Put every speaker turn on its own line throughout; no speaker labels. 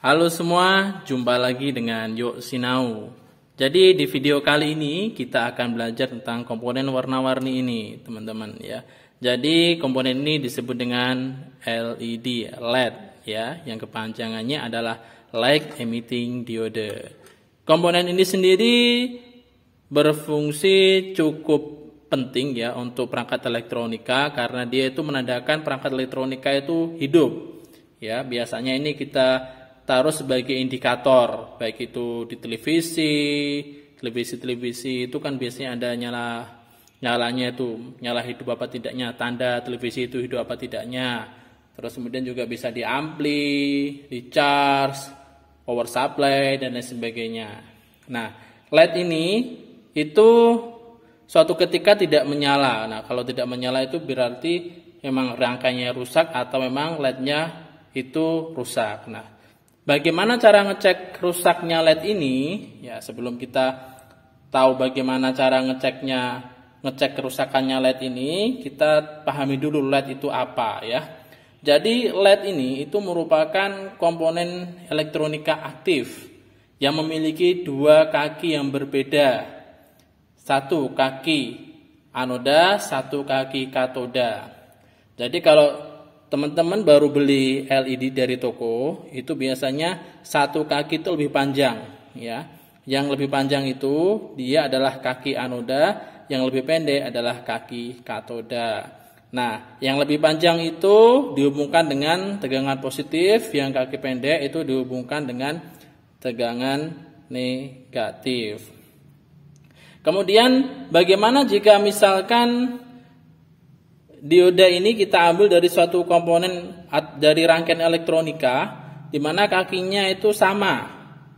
Halo semua, jumpa lagi dengan Yok Sinau. Jadi di video kali ini kita akan belajar tentang komponen warna-warni ini, teman-teman ya. Jadi komponen ini disebut dengan LED ya, yang kepanjangannya adalah Light Emitting Diode. Komponen ini sendiri berfungsi cukup penting ya untuk perangkat elektronika karena dia itu menandakan perangkat elektronika itu hidup. Ya, biasanya ini kita taruh sebagai indikator, baik itu di televisi itu kan biasanya ada nyalanya itu, nyala hidup apa tidaknya, tanda televisi itu hidup apa tidaknya. Terus kemudian juga bisa di ampli, di charge, power supply dan lain sebagainya. Nah, LED ini itu suatu ketika tidak menyala. Nah, kalau tidak menyala itu berarti memang rangkaiannya rusak atau memang LED-nya itu rusak. Nah, bagaimana cara ngecek rusaknya LED ini? Ya, sebelum kita tahu bagaimana cara ngecek kerusakannya LED ini, kita pahami dulu LED itu apa ya. Jadi LED ini itu merupakan komponen elektronika aktif yang memiliki dua kaki yang berbeda. Satu kaki anoda, satu kaki katoda. Jadi kalau teman-teman baru beli LED dari toko, itu biasanya satu kaki itu lebih panjang ya. Yang lebih panjang itu dia adalah kaki anoda, yang lebih pendek adalah kaki katoda. Nah, yang lebih panjang itu dihubungkan dengan tegangan positif, yang kaki pendek itu dihubungkan dengan tegangan negatif. Kemudian bagaimana jika misalkan dioda ini kita ambil dari suatu komponen dari rangkaian elektronika di mana kakinya itu sama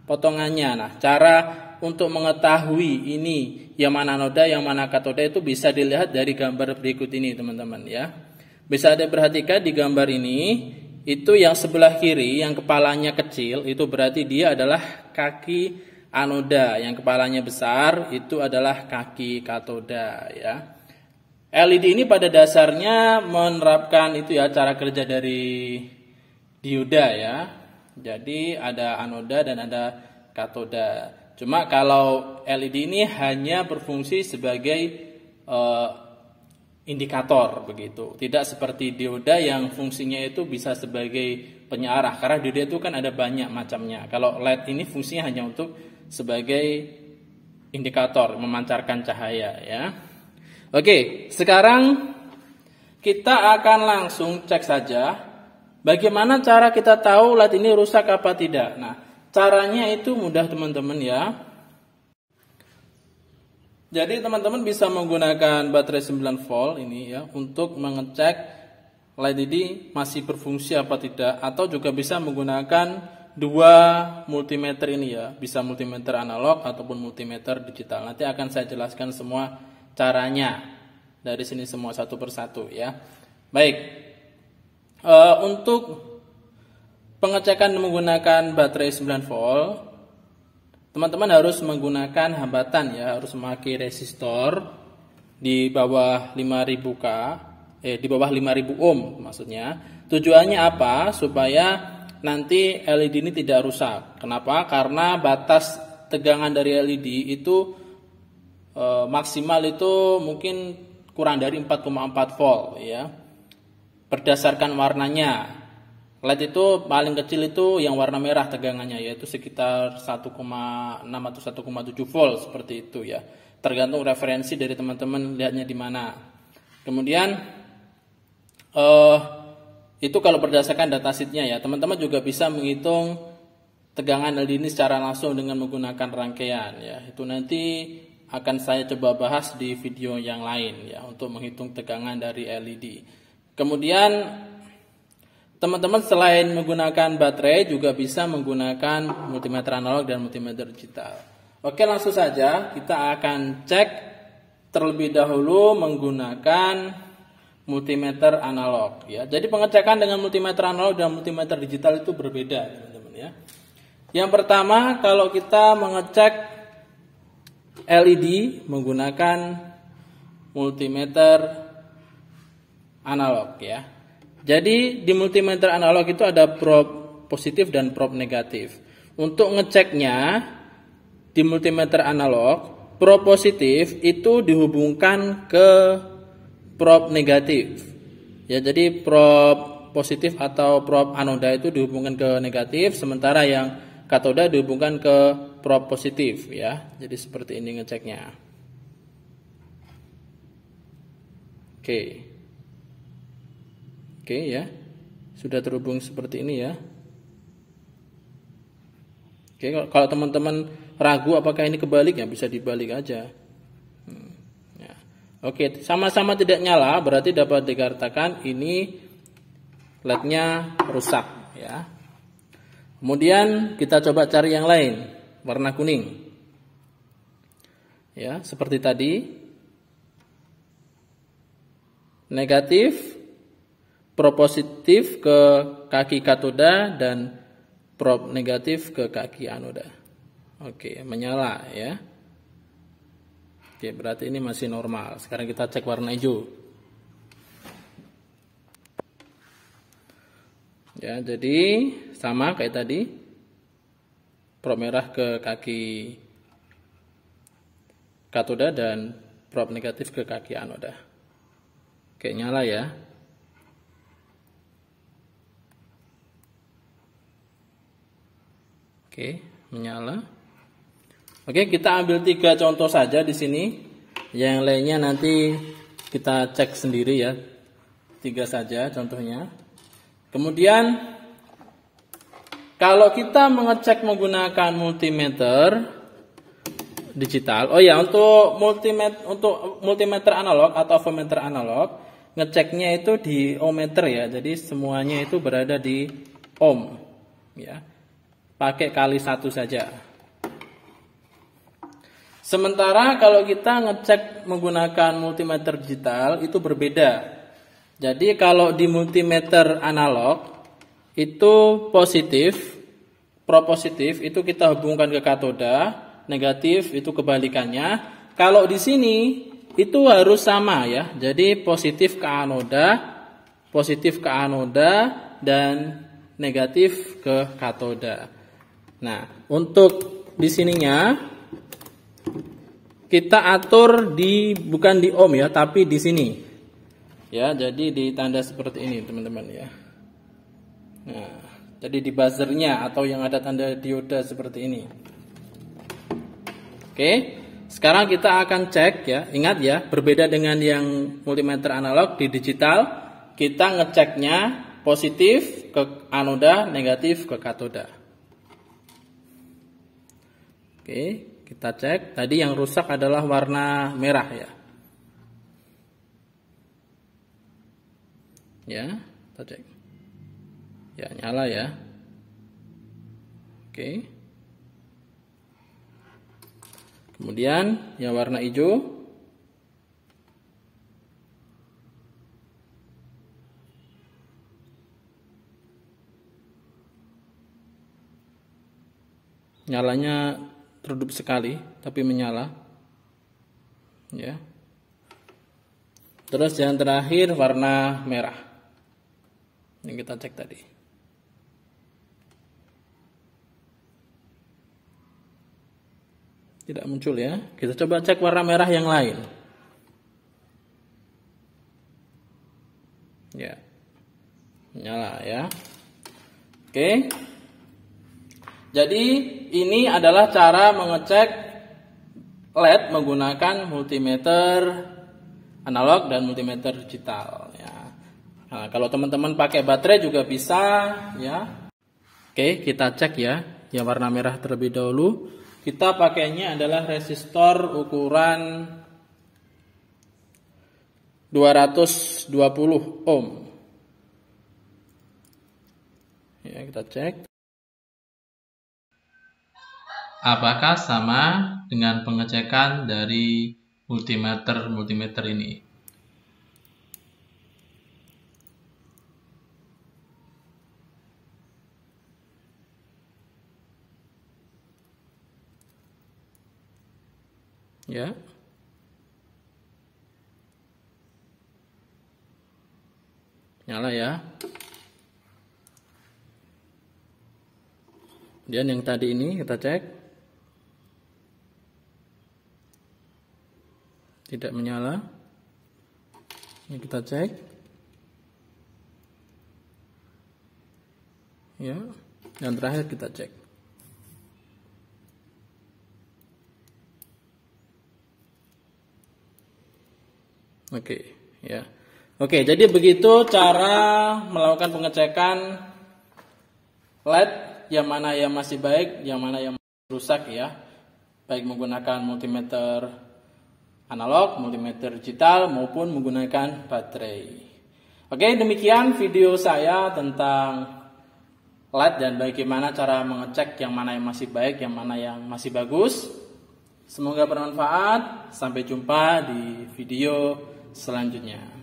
potongannya. Nah, cara untuk mengetahui ini yang mana anoda, yang mana katoda itu bisa dilihat dari gambar berikut ini, teman-teman ya. Bisa Anda perhatikan di gambar ini, itu yang sebelah kiri yang kepalanya kecil itu berarti dia adalah kaki anoda, yang kepalanya besar itu adalah kaki katoda ya. LED ini pada dasarnya menerapkan itu ya cara kerja dari dioda ya. Jadi ada anoda dan ada katoda. Cuma kalau LED ini hanya berfungsi sebagai indikator begitu. Tidak seperti dioda yang fungsinya itu bisa sebagai penyearah. Karena dioda itu kan ada banyak macamnya. Kalau LED ini fungsinya hanya untuk sebagai indikator memancarkan cahaya ya. Oke, sekarang kita akan langsung cek saja bagaimana cara kita tahu LED ini rusak apa tidak. Nah, caranya itu mudah teman-teman ya. Jadi teman-teman bisa menggunakan baterai 9 volt ini ya untuk mengecek LED ini masih berfungsi apa tidak, atau juga bisa menggunakan dua multimeter ini ya, bisa multimeter analog ataupun multimeter digital. Nanti akan saya jelaskan semua caranya dari sini semua satu persatu ya. Baik, untuk pengecekan menggunakan baterai 9 volt, teman-teman harus menggunakan hambatan ya, harus memakai resistor di bawah 5000 di bawah 5000 ohm maksudnya. Tujuannya apa? Supaya nanti LED ini tidak rusak. Kenapa? Karena batas tegangan dari LED itu maksimal itu mungkin kurang dari 4,4 volt ya. Berdasarkan warnanya, LED itu paling kecil itu yang warna merah tegangannya, yaitu sekitar 1,6 atau 1,7 volt seperti itu ya. Tergantung referensi dari teman-teman lihatnya di mana. Kemudian itu kalau berdasarkan datasheetnya ya. Teman-teman juga bisa menghitung tegangan LED ini secara langsung dengan menggunakan rangkaian ya. Itu nanti akan saya coba bahas di video yang lain ya, untuk menghitung tegangan dari LED. Kemudian teman-teman selain menggunakan baterai juga bisa menggunakan multimeter analog dan multimeter digital. Oke, langsung saja kita akan cek terlebih dahulu menggunakan multimeter analog ya. Jadi pengecekan dengan multimeter analog dan multimeter digital itu berbeda, teman-teman ya. Yang pertama, kalau kita mengecek LED menggunakan multimeter analog ya. Jadi di multimeter analog itu ada probe prob positif dan prob negatif. Untuk ngeceknya di multimeter analog, prob positif itu dihubungkan ke prob negatif. Ya, jadi prob positif atau prob anoda itu dihubungkan ke negatif, sementara yang katoda dihubungkan ke prob positif ya. Jadi seperti ini ngeceknya. Oke. Oke ya. Sudah terhubung seperti ini ya. Oke, kalau teman-teman ragu apakah ini kebalik ya bisa dibalik aja. Ya. Oke, sama-sama tidak nyala berarti dapat dikatakan ini LED-nya rusak ya. Kemudian kita coba cari yang lain, warna kuning. Ya, seperti tadi. Negatif, prob positif ke kaki katoda dan prob negatif ke kaki anoda. Oke, menyala ya. Oke, berarti ini masih normal. Sekarang kita cek warna hijau. Ya, jadi sama kayak tadi. Prob merah ke kaki katoda dan prob negatif ke kaki anoda. Oke, nyala ya. Oke, menyala. Oke, kita ambil 3 contoh saja di sini. Yang lainnya nanti kita cek sendiri ya. 3 saja contohnya. Kemudian kalau kita mengecek menggunakan multimeter digital. Oh ya, untuk multimeter analog atau voltmeter analog, ngeceknya itu di ohmmeter ya. Jadi semuanya itu berada di ohm ya. Pakai kali 1 saja. Sementara kalau kita ngecek menggunakan multimeter digital itu berbeda. Jadi kalau di multimeter analog itu positif, prob positif itu kita hubungkan ke katoda, negatif itu kebalikannya. Kalau di sini itu harus sama ya. Jadi positif ke anoda dan negatif ke katoda. Nah, untuk di sininya kita atur bukan di ohm ya, tapi di sini. Ya, jadi ditanda seperti ini, teman-teman ya. Nah, jadi di buzzernya atau yang ada tanda dioda seperti ini. Oke, sekarang kita akan cek ya. Ingat ya, berbeda dengan yang multimeter analog di digital, kita ngeceknya positif ke anoda, negatif ke katoda. Oke, kita cek. Tadi yang rusak adalah warna merah ya. Ya, kita cek. Ya, nyala ya. Oke. Kemudian yang warna hijau. Nyalanya redup sekali, tapi menyala. Ya. Terus yang terakhir warna merah. Yang kita cek tadi. Tidak muncul ya. Kita coba cek warna merah yang lain. Ya. Menyala ya. Oke. Jadi ini adalah cara mengecek LED menggunakan multimeter analog dan multimeter digital ya. Nah, kalau teman-teman pakai baterai juga bisa ya. Oke, kita cek ya. Yang warna merah terlebih dahulu. Kita pakainya adalah resistor ukuran 220 ohm. Ya, kita cek. Apakah sama dengan pengecekan dari multimeter ini? Ya. Nyala ya. Dan yang tadi ini kita cek, tidak menyala. Ini kita cek, ya. Dan terakhir kita cek. Oke, ya. Oke, jadi begitu cara melakukan pengecekan LED, yang mana yang masih baik, yang mana yang rusak ya. Baik menggunakan multimeter analog, multimeter digital maupun menggunakan baterai. Oke, demikian video saya tentang LED dan bagaimana cara mengecek yang mana yang masih baik, yang mana yang masih bagus. Semoga bermanfaat. Sampai jumpa di video selanjutnya.